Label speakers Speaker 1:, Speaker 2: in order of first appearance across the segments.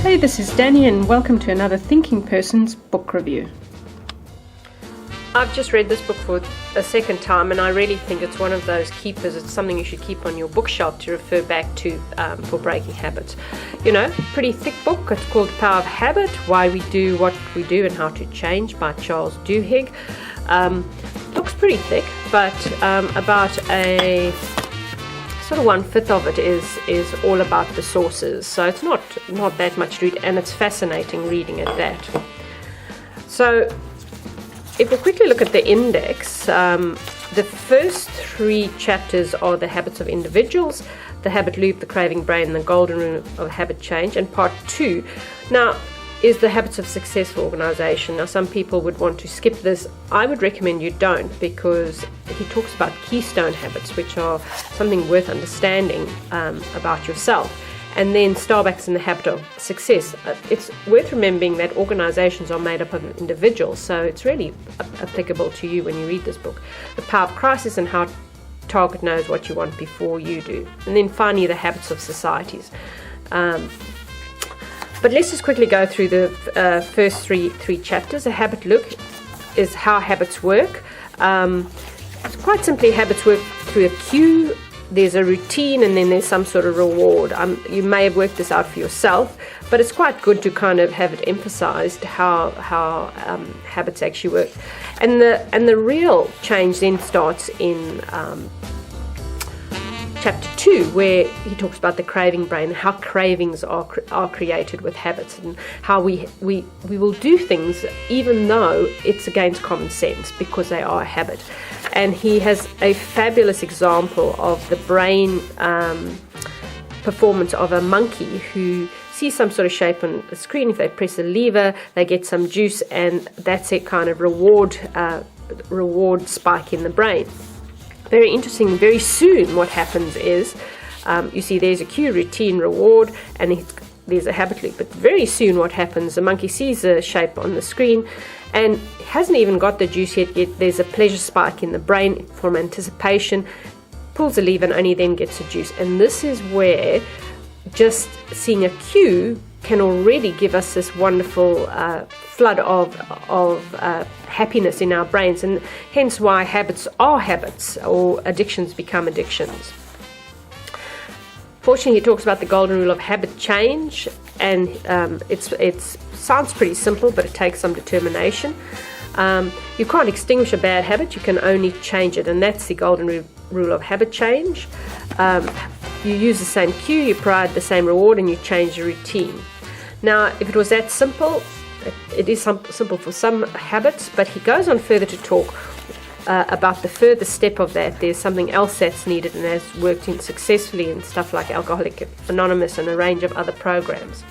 Speaker 1: Hey, this is Danny and welcome to another Thinking Person's book review. I've just read this book for a second time and I really think it's one of those keepers. It's something you should keep on your bookshelf to refer back to for breaking habits. You know, pretty thick book. It's called The Power of Habit, Why We Do What We Do and How to Change by Charles Duhigg. Looks pretty thick, but about a sort of 1/5 of it is all about the sources. So it's not that much to read, and it's fascinating reading at that. So if we quickly look at the index, the first 3 chapters are the habits of individuals, the habit loop, the craving brain, and the golden rule of habit change. And part 2 now is the habits of successful organization. Now some people would want to skip this. I would recommend you don't, because he talks about keystone habits, which are something worth understanding about yourself. And then Starbucks and the habit of success. It's worth remembering that organizations are made up of individuals, so it's really applicable to you when you read this book. The power of crisis and how target knows what you want before you do. And then finally, the habits of societies. But let's just quickly go through the first three chapters. A habit look is how habits work. Quite simply, habits work through a cue. There's a routine and then there's some sort of reward. You may have worked this out for yourself, but it's quite good to kind of have it emphasized how habits actually work. And the real change then starts in chapter 2, where he talks about the craving brain, how cravings are created with habits, and how we will do things even though it's against common sense because they are a habit. And he has a fabulous example of the brain performance of a monkey who sees some sort of shape on the screen. If they press a lever, they get some juice, and that's a kind of reward spike in the brain. Very interesting. Very soon what happens is, you see there's a cue, routine, reward, and there's a habit loop. But very soon what happens, the monkey sees a shape on the screen and hasn't even got the juice yet. There's a pleasure spike in the brain from anticipation, pulls a lever and only then gets a juice. And this is where just seeing a cue can already give us this wonderful flood of happiness in our brains, and hence why habits are habits, or addictions become addictions. Fortunately, he talks about the golden rule of habit change, and it sounds pretty simple, but it takes some determination. You can't extinguish a bad habit, you can only change it, and that's the golden rule of habit change. You use the same cue, you provide the same reward, and you change the routine. Now, if it was that simple, it is simple for some habits, but he goes on further to talk about the further step of that. There's something else that's needed and has worked in successfully in stuff like Alcoholics Anonymous and a range of other programs.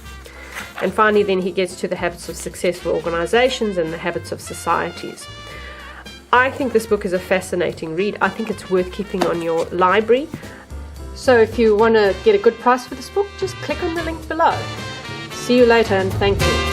Speaker 1: And finally, then he gets to the habits of successful organizations and the habits of societies. I think this book is a fascinating read. I think it's worth keeping on your library. So if you want to get a good price for this book, just click on the link below. See you later, and thank you.